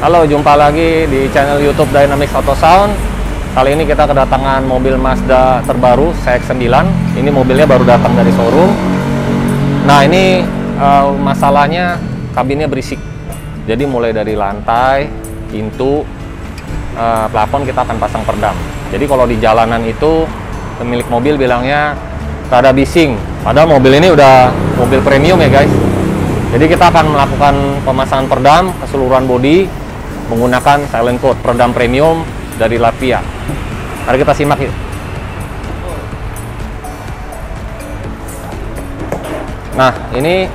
Halo, jumpa lagi di channel YouTube Dynamics Auto Sound. Kali ini kita kedatangan mobil Mazda terbaru CX-9. Ini mobilnya baru datang dari showroom. Nah, ini masalahnya kabinnya berisik. Jadi mulai dari lantai, pintu, plafon kita akan pasang perdam. Jadi kalau di jalanan itu pemilik mobil bilangnya rada bising. Padahal mobil ini udah mobil premium ya guys. Jadi kita akan melakukan pemasangan perdam keseluruhan bodi menggunakan silent coat peredam premium dari Latvia. Mari kita simak yuk. Nah, ini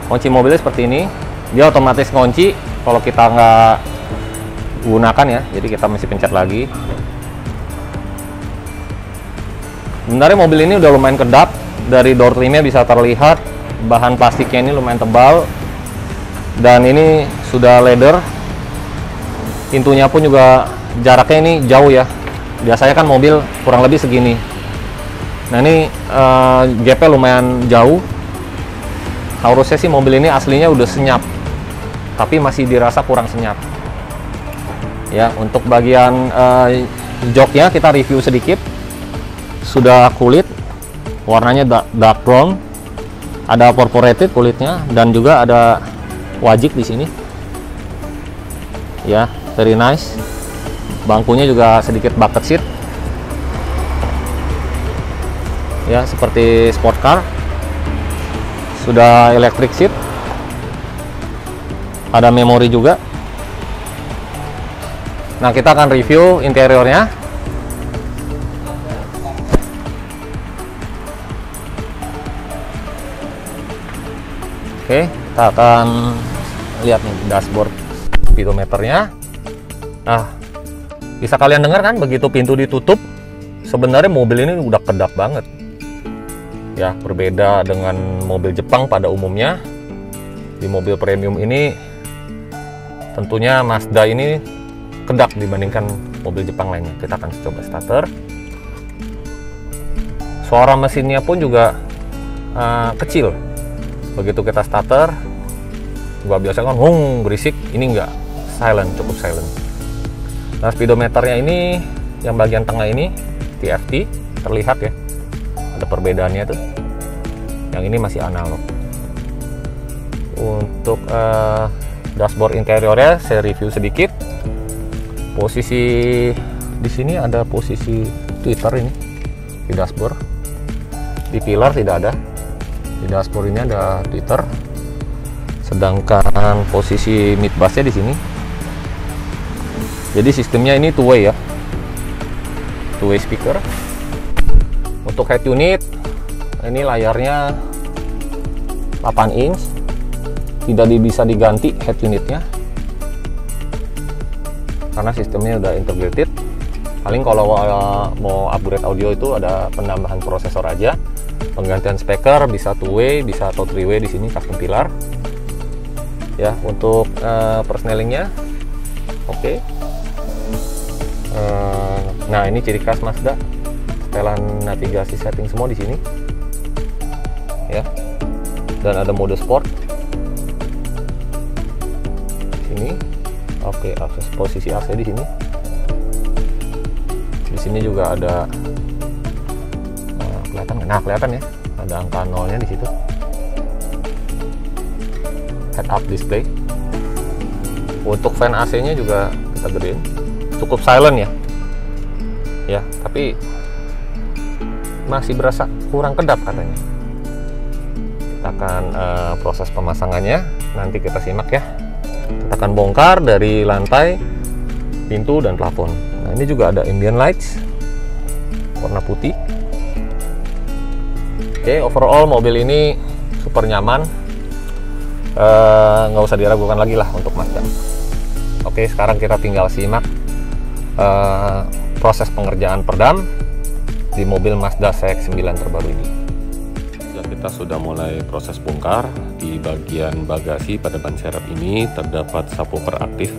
kunci mobilnya seperti ini. Dia otomatis kunci kalau kita nggak gunakan ya. Jadi kita mesti pencet lagi. Sebenarnya mobil ini udah lumayan kedap. Dari door trimnya bisa terlihat bahan plastiknya ini lumayan tebal. Dan ini sudah leather. Pintunya pun juga jaraknya ini jauh ya. Biasanya kan mobil kurang lebih segini. Nah, ini gapnya lumayan jauh. Harusnya sih mobil ini aslinya udah senyap, tapi masih dirasa kurang senyap. Ya, untuk bagian joknya kita review sedikit. Sudah kulit, warnanya dark brown. Ada perforated kulitnya dan juga ada wajik di sini. Ya, very nice. Bangkunya juga sedikit bucket seat. Ya, seperti sport car. Sudah electric seat. Ada memori juga. Nah, kita akan review interiornya. Oke, kita akan lihat nih dashboard speedometernya. Nah, bisa kalian dengar kan begitu pintu ditutup, sebenarnya mobil ini udah kedap banget. Ya, berbeda dengan mobil Jepang pada umumnya. Di mobil premium ini tentunya Mazda ini kedap dibandingkan mobil Jepang lainnya. Kita akan coba starter. Suara mesinnya pun juga kecil. Begitu kita starter, gua biasa kan berisik, ini enggak, silent, cukup silent. Nah, speedometernya ini yang bagian tengah ini TFT, terlihat ya, ada perbedaannya tuh. Yang ini masih analog. Untuk dashboard interiornya saya review sedikit. Posisi di sini ada posisi tweeter ini di dashboard. Di pilar tidak ada. Di dashboard ini ada tweeter. Sedangkan posisi mid bassnya di sini. Jadi sistemnya ini two way ya. Two way speaker. Untuk head unit ini layarnya 8 inch. Tidak bisa diganti head unitnya. Karena sistemnya udah integrated. Paling kalau mau upgrade audio itu ada penambahan prosesor aja. Penggantian speaker bisa two way, bisa atau three way di sini custom pilar. Ya, untuk persnelingnya oke. Nah, ini ciri khas Mazda, setelan navigasi setting semua di sini ya, dan ada mode sport sini. Oke, akses posisi AC di sini. Di sini juga ada kelihatan, nah kelihatan ya, ada angka nolnya di situ. Head up display. Untuk fan AC-nya juga kita gedein. Cukup silent ya. Ya, tapi masih berasa kurang kedap katanya. Kita akan proses pemasangannya. Nanti kita simak ya. Kita akan bongkar dari lantai, pintu dan plafon. Nah, ini juga ada ambient lights warna putih. Oke, overall mobil ini super nyaman. Nggak usah diragukan lagi lah untuk Mazda. Oke, sekarang kita tinggal simak proses pengerjaan perdam di mobil Mazda CX-9 terbaru ini. Ya, kita sudah mulai proses bongkar. Di bagian bagasi pada ban serep ini terdapat subwoofer aktif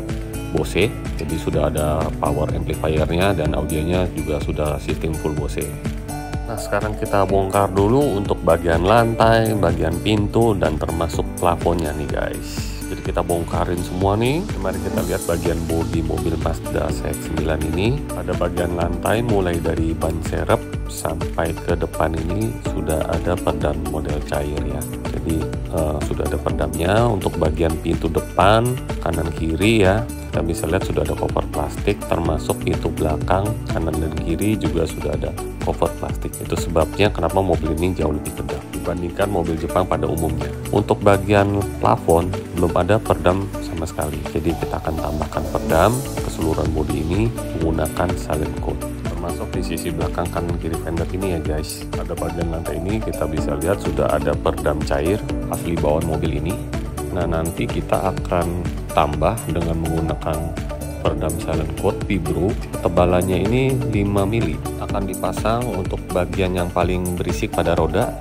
Bose, jadi sudah ada power amplifiernya dan audionya juga sudah sistem full Bose. Nah, sekarang kita bongkar dulu untuk bagian lantai, bagian pintu, dan termasuk plafonnya nih guys. Jadi kita bongkarin semua nih. Mari kita lihat bagian bodi mobil Mazda CX-9 ini. Pada bagian lantai mulai dari ban serep sampai ke depan ini sudah ada peredam model cair ya. Jadi sudah ada peredamnya. Untuk bagian pintu depan, kanan kiri ya, kita bisa lihat sudah ada cover plastik, termasuk pintu belakang kanan dan kiri juga sudah ada cover plastik. Itu sebabnya kenapa mobil ini jauh lebih kedap dibandingkan mobil Jepang pada umumnya. Untuk bagian plafon belum ada peredam sama sekali, jadi kita akan tambahkan peredam keseluruhan bodi ini menggunakan silent coat, termasuk di sisi belakang kanan kiri fender ini ya guys. Pada bagian lantai ini kita bisa lihat sudah ada peredam cair asli bawaan mobil ini. Nah, nanti kita akan tambah dengan menggunakan peredam silent coat Vibro. Ketebalannya ini 5 mili. Akan dipasang untuk bagian yang paling berisik pada roda,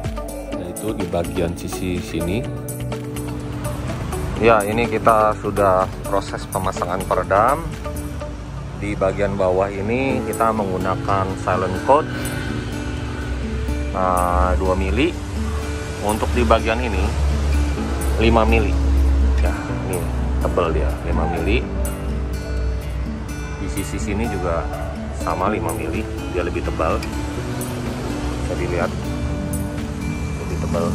yaitu di bagian sisi sini. Ya, ini kita sudah proses pemasangan peredam. Di bagian bawah ini kita menggunakan silent coat 2 mili. Untuk di bagian ini 5 mili. Ya, ini tebal dia 5 mili. Di sisi sini juga sama 5 mili, dia lebih tebal. Bisa dilihat lebih tebal.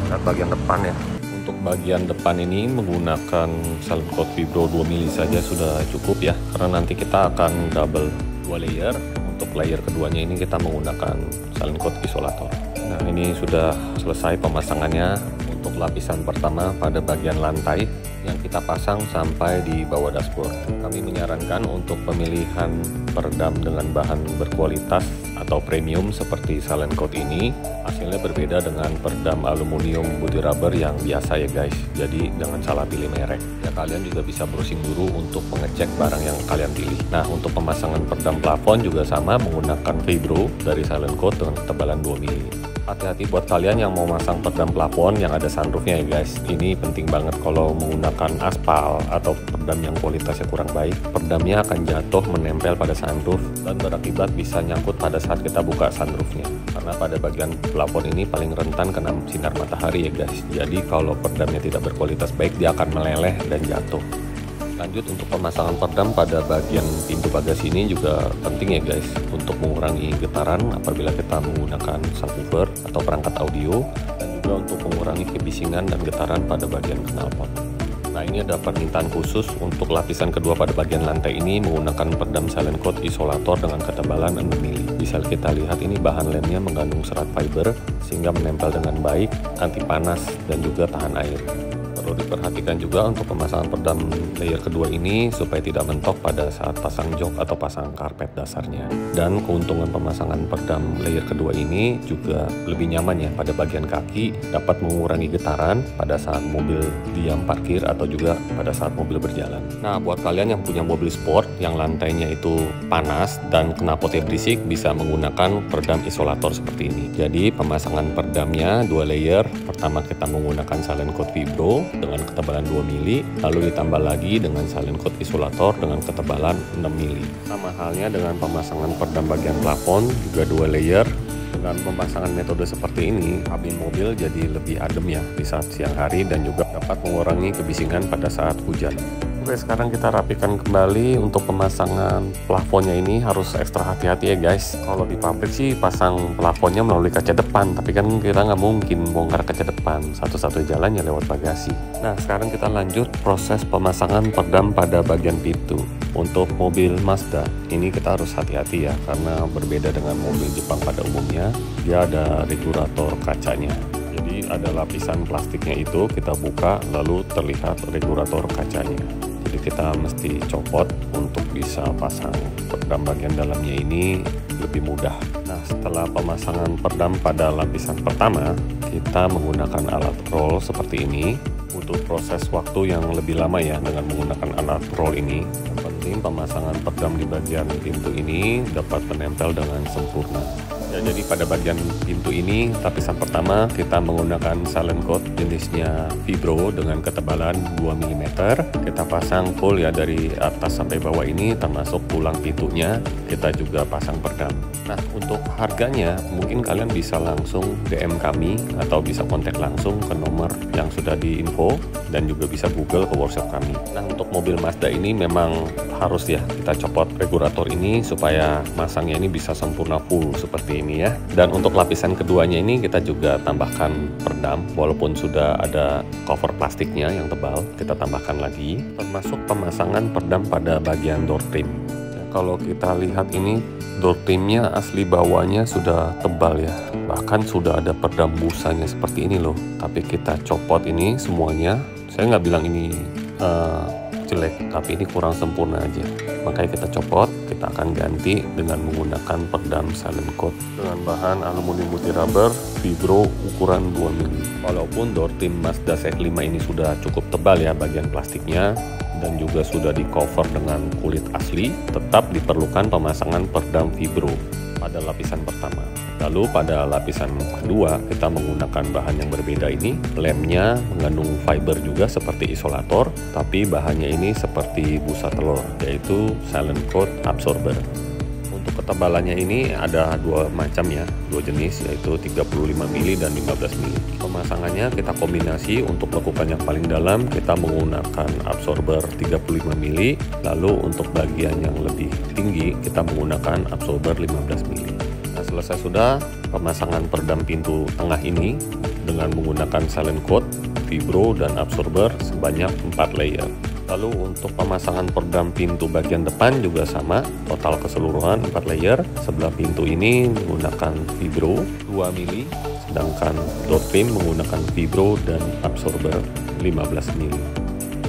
Lihat bagian depan ya. Untuk bagian depan ini menggunakan silent coat Vibro 2 mili saja sudah cukup ya, karena nanti kita akan double 2 layer. Untuk layer keduanya ini kita menggunakan silent coat isolator. Nah, ini sudah selesai pemasangannya. Untuk lapisan pertama pada bagian lantai yang kita pasang sampai di bawah dashboard. Kami menyarankan untuk pemilihan peredam dengan bahan berkualitas atau premium seperti silent coat ini. Hasilnya berbeda dengan peredam aluminium body rubber yang biasa ya guys. Jadi jangan salah pilih merek. Ya, kalian juga bisa browsing dulu untuk mengecek barang yang kalian pilih. Nah, untuk pemasangan peredam plafon juga sama menggunakan Vibro dari silent coat dengan ketebalan 2 mili. Hati-hati buat kalian yang mau masang peredam plafon yang ada sunroofnya ya guys. Ini penting banget. Kalau menggunakan aspal atau peredam yang kualitasnya kurang baik, peredamnya akan jatuh menempel pada sunroof dan berakibat bisa nyangkut pada saat kita buka sunroofnya. Karena pada bagian plafon ini paling rentan kena sinar matahari ya guys. Jadi kalau peredamnya tidak berkualitas baik, dia akan meleleh dan jatuh. Lanjut, untuk pemasangan peredam pada bagian pintu bagasi ini juga penting ya guys, untuk mengurangi getaran apabila kita menggunakan subwoofer atau perangkat audio, dan juga untuk mengurangi kebisingan dan getaran pada bagian knalpot. Nah, ini ada permintaan khusus untuk lapisan kedua pada bagian lantai ini menggunakan peredam silent coat isolator dengan ketebalan 6 mili. Bisa kita lihat ini bahan lemnya mengandung serat fiber sehingga menempel dengan baik, anti panas dan juga tahan air. Perlu diperhatikan juga untuk pemasangan peredam layer kedua ini supaya tidak mentok pada saat pasang jok atau pasang karpet dasarnya. Dan keuntungan pemasangan peredam layer kedua ini juga lebih nyaman ya pada bagian kaki, dapat mengurangi getaran pada saat mobil diam parkir atau juga pada saat mobil berjalan. Nah, buat kalian yang punya mobil sport yang lantainya itu panas dan knalpotnya berisik, bisa menggunakan peredam isolator seperti ini. Jadi pemasangan peredamnya 2 layer. Pertama kita menggunakan silent coat Vibro dengan ketebalan 2 mili, lalu ditambah lagi dengan silent coat isolator dengan ketebalan 6 mili. Sama halnya dengan pemasangan peredam bagian plafon, juga 2 layer. Dengan pemasangan metode seperti ini, kabin mobil jadi lebih adem ya di saat siang hari dan juga dapat mengurangi kebisingan pada saat hujan. Oke, sekarang kita rapikan kembali. Untuk pemasangan plafonnya ini harus ekstra hati-hati ya guys. Kalau di pabrik sih pasang plafonnya melalui kaca depan, tapi kan kita nggak mungkin bongkar kaca depan. Satu-satunya jalannya lewat bagasi. Nah, sekarang kita lanjut proses pemasangan peredam pada bagian pintu. Untuk mobil Mazda ini kita harus hati-hati ya, karena berbeda dengan mobil Jepang pada umumnya, dia ada regulator kacanya. Jadi ada lapisan plastiknya itu kita buka lalu terlihat regulator kacanya. Jadi kita mesti copot untuk bisa pasang peredam bagian dalamnya ini lebih mudah. Nah, setelah pemasangan peredam pada lapisan pertama, kita menggunakan alat roll seperti ini. Butuh proses waktu yang lebih lama ya dengan menggunakan alat roll ini. Yang penting pemasangan peredam di bagian pintu ini dapat menempel dengan sempurna. Ya, jadi pada bagian pintu ini lapisan pertama kita menggunakan silent coat jenisnya Vibro dengan ketebalan 2 mm. Kita pasang full ya dari atas sampai bawah ini, termasuk tulang pintunya kita juga pasang perdam. Nah, untuk harganya mungkin kalian bisa langsung DM kami atau bisa kontak langsung ke nomor yang sudah diinfo, dan juga bisa Google ke workshop kami. Nah, untuk mobil Mazda ini memang harus ya kita copot regulator ini supaya masangnya ini bisa sempurna full seperti ini ya. Dan untuk lapisan keduanya ini kita juga tambahkan perdam, walaupun sudah ada cover plastiknya yang tebal, kita tambahkan lagi, termasuk pemasangan perdam pada bagian door trim. Ya, kalau kita lihat ini door trimnya asli bawahnya sudah tebal ya, bahkan sudah ada perdam busanya seperti ini loh. Tapi kita copot ini semuanya. Saya nggak bilang ini jelek, tapi ini kurang sempurna aja, makanya kita copot. Kita akan ganti dengan menggunakan perdam silent coat dengan bahan aluminium multi rubber Vibro ukuran 2 mm. Walaupun door trim Mazda CX-5 ini sudah cukup tebal ya bagian plastiknya, dan juga sudah di cover dengan kulit asli, tetap diperlukan pemasangan perdam Vibro pada lapisan pertama. Lalu pada lapisan kedua kita menggunakan bahan yang berbeda ini. Lemnya mengandung fiber juga seperti isolator, tapi bahannya ini seperti busa telur, yaitu silent coat absorber. Untuk ketebalannya ini ada dua macam ya, dua jenis, yaitu 35 mili dan 15 mili. Pemasangannya kita kombinasi. Untuk lekukan yang paling dalam kita menggunakan absorber 35 mili, lalu untuk bagian yang lebih tinggi kita menggunakan absorber 15 mili. Nah, selesai sudah pemasangan perdam pintu tengah ini dengan menggunakan silent coat, Vibro, dan absorber sebanyak 4 layer. Lalu untuk pemasangan perdam pintu bagian depan juga sama, total keseluruhan 4 layer. Sebelah pintu ini menggunakan Vibro 2 mili, sedangkan door trim menggunakan Vibro dan absorber 15 mili.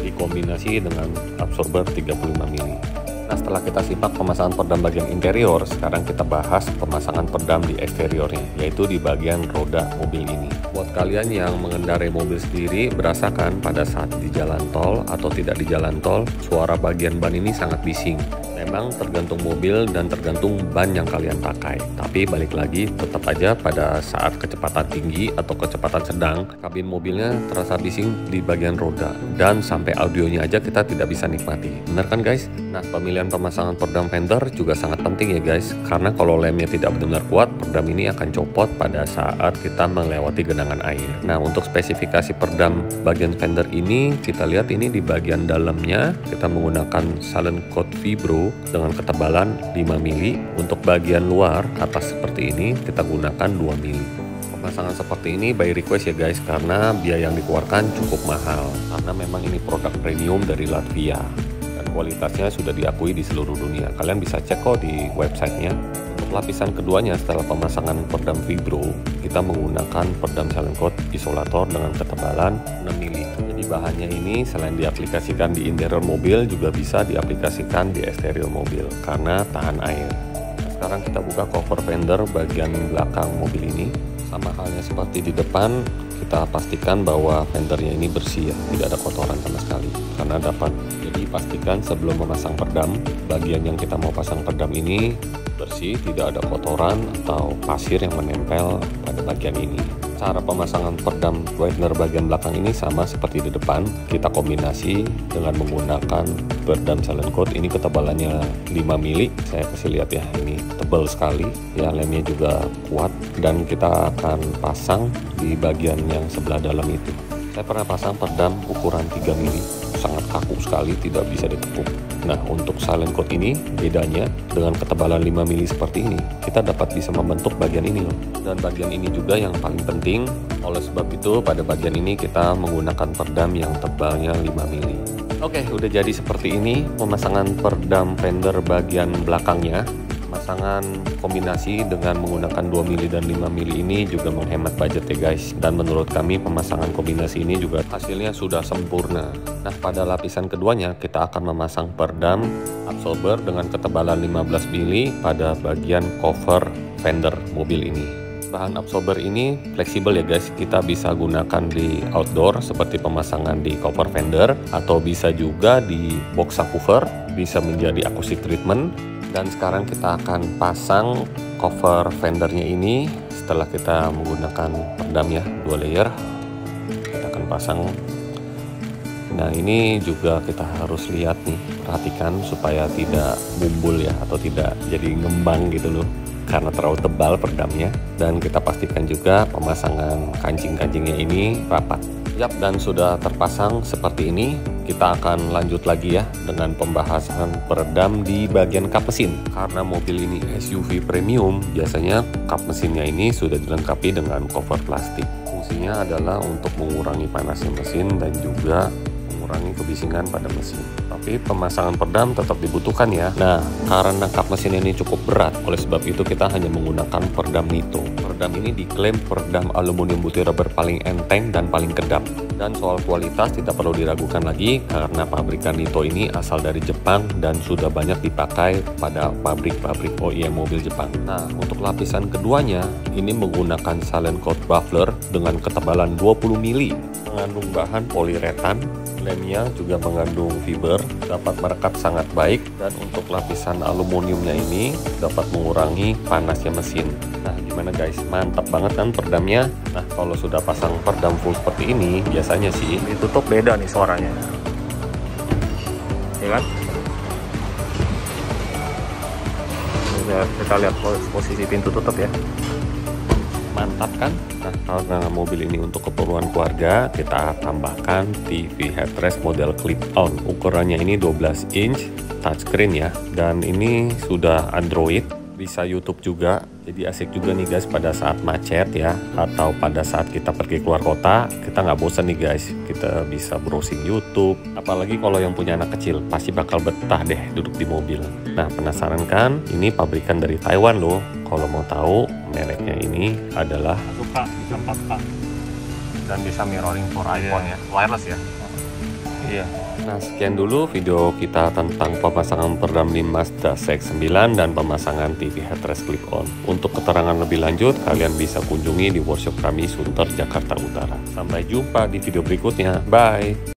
Dikombinasi dengan absorber 35 mili. Nah, setelah kita simak pemasangan perdam bagian interior, sekarang kita bahas pemasangan perdam di eksteriornya, yaitu di bagian roda mobil ini. Buat kalian yang mengendarai mobil sendiri, berasakan pada saat di jalan tol atau tidak di jalan tol, suara bagian ban ini sangat bising. Memang tergantung mobil dan tergantung ban yang kalian pakai. Tapi balik lagi, tetap aja pada saat kecepatan tinggi atau kecepatan sedang, kabin mobilnya terasa bising di bagian roda, dan sampai audionya aja kita tidak bisa nikmati. Benar kan guys? Nah, pemilihan pemasangan perdam fender juga sangat penting ya guys, karena kalau lemnya tidak benar-benar kuat, perdam ini akan copot pada saat kita melewati genangan air. Nah, untuk spesifikasi perdam bagian fender ini, kita lihat ini di bagian dalamnya kita menggunakan silent coat Vibro dengan ketebalan 5 mili. Untuk bagian luar atas seperti ini kita gunakan 2 mili. Pemasangan seperti ini by request ya guys, karena biaya yang dikeluarkan cukup mahal, karena memang ini produk premium dari Latvia dan kualitasnya sudah diakui di seluruh dunia. Kalian bisa cek kok di websitenya. Untuk lapisan keduanya setelah pemasangan perdam Vibro, kita menggunakan perdam silent coat isolator dengan ketebalan 6 mili. Jadi bahannya ini selain diaplikasikan di interior mobil, juga bisa diaplikasikan di eksterior mobil karena tahan air. Nah, sekarang kita buka cover fender bagian belakang mobil ini. Sama halnya seperti di depan, kita pastikan bahwa fendernya ini bersih ya, tidak ada kotoran sama sekali karena dapat. Jadi pastikan sebelum memasang perdam, bagian yang kita mau pasang perdam ini bersih, tidak ada kotoran atau pasir yang menempel pada bagian ini. Cara pemasangan perdam widener bagian belakang ini sama seperti di depan. Kita kombinasi dengan menggunakan perdam silent coat. Ini ketebalannya 5 mili. Saya kasih lihat ya, ini tebal sekali. Ya, lemnya juga kuat, dan kita akan pasang di bagian yang sebelah dalam itu. Saya pernah pasang perdam ukuran 3 mili, sangat kaku sekali, tidak bisa ditekuk. Nah, untuk silent coat ini bedanya dengan ketebalan 5 mili seperti ini, kita dapat bisa membentuk bagian ini loh. Dan bagian ini juga yang paling penting. Oleh sebab itu pada bagian ini kita menggunakan perdam yang tebalnya 5 mili. Oke, udah jadi seperti ini pemasangan perdam fender bagian belakangnya. Pemasangan kombinasi dengan menggunakan 2 mili dan 5 mili ini juga menghemat budget ya guys. Dan menurut kami pemasangan kombinasi ini juga hasilnya sudah sempurna. Nah, pada lapisan keduanya kita akan memasang perdam absorber dengan ketebalan 15 mili pada bagian cover fender mobil ini. Bahan absorber ini fleksibel ya guys, kita bisa gunakan di outdoor seperti pemasangan di cover fender, atau bisa juga di box subwoofer, bisa menjadi acoustic treatment, Dan sekarang kita akan pasang cover fendernya ini. Setelah kita menggunakan peredam ya, 2 layer, kita akan pasang. Nah ini juga kita harus lihat nih, perhatikan supaya tidak bumbul ya, atau tidak jadi ngembang gitu loh, karena terlalu tebal peredamnya. Dan kita pastikan juga pemasangan kancing-kancingnya ini rapat. Yap, dan sudah terpasang seperti ini. Kita akan lanjut lagi ya dengan pembahasan peredam di bagian kap mesin. Karena mobil ini SUV premium, biasanya kap mesinnya ini sudah dilengkapi dengan cover plastik. Fungsinya adalah untuk mengurangi panasnya mesin dan juga mengurangi kebisingan pada mesin. Tapi pemasangan peredam tetap dibutuhkan ya. Nah, karena kap mesin ini cukup berat, oleh sebab itu kita hanya menggunakan peredam Nito. Peredam ini diklaim peredam aluminium butir rubber paling enteng dan paling kedap. Dan soal kualitas tidak perlu diragukan lagi karena pabrikan Nito ini asal dari Jepang dan sudah banyak dipakai pada pabrik-pabrik OEM mobil Jepang. Nah, untuk lapisan keduanya ini menggunakan silent coat buffler dengan ketebalan 20 mili, mengandung bahan poliuretan. Lemnya juga mengandung fiber, dapat merekat sangat baik, dan untuk lapisan aluminiumnya ini dapat mengurangi panasnya mesin. Nah gimana guys, mantap banget kan peredamnya. Nah kalau sudah pasang peredam full seperti ini, biasanya sih ditutup beda nih suaranya, ya kan? Kita lihat posisi pintu tutup ya. Mantap kan? Nah, karena mobil ini untuk keperluan keluarga, kita tambahkan TV headrest model clip-on. Ukurannya ini 12 inch, touchscreen ya. Dan ini sudah Android, bisa YouTube juga. Jadi asik juga nih guys pada saat macet ya, atau pada saat kita pergi keluar kota, kita nggak bosan nih guys. Kita bisa browsing YouTube. Apalagi kalau yang punya anak kecil, pasti bakal betah deh duduk di mobil. Nah, penasaran kan? Ini pabrikan dari Taiwan loh. Kalau mau tahu, mereknya ini adalah Suka bisa 4K dan bisa mirroring for iPhone ya, wireless ya. Iya. Nah, sekian dulu video kita tentang pemasangan peredam di Mazda CX-9 dan pemasangan TV headrest clip-on. Untuk keterangan lebih lanjut, kalian bisa kunjungi di workshop kami Sunter, Jakarta Utara. Sampai jumpa di video berikutnya. Bye!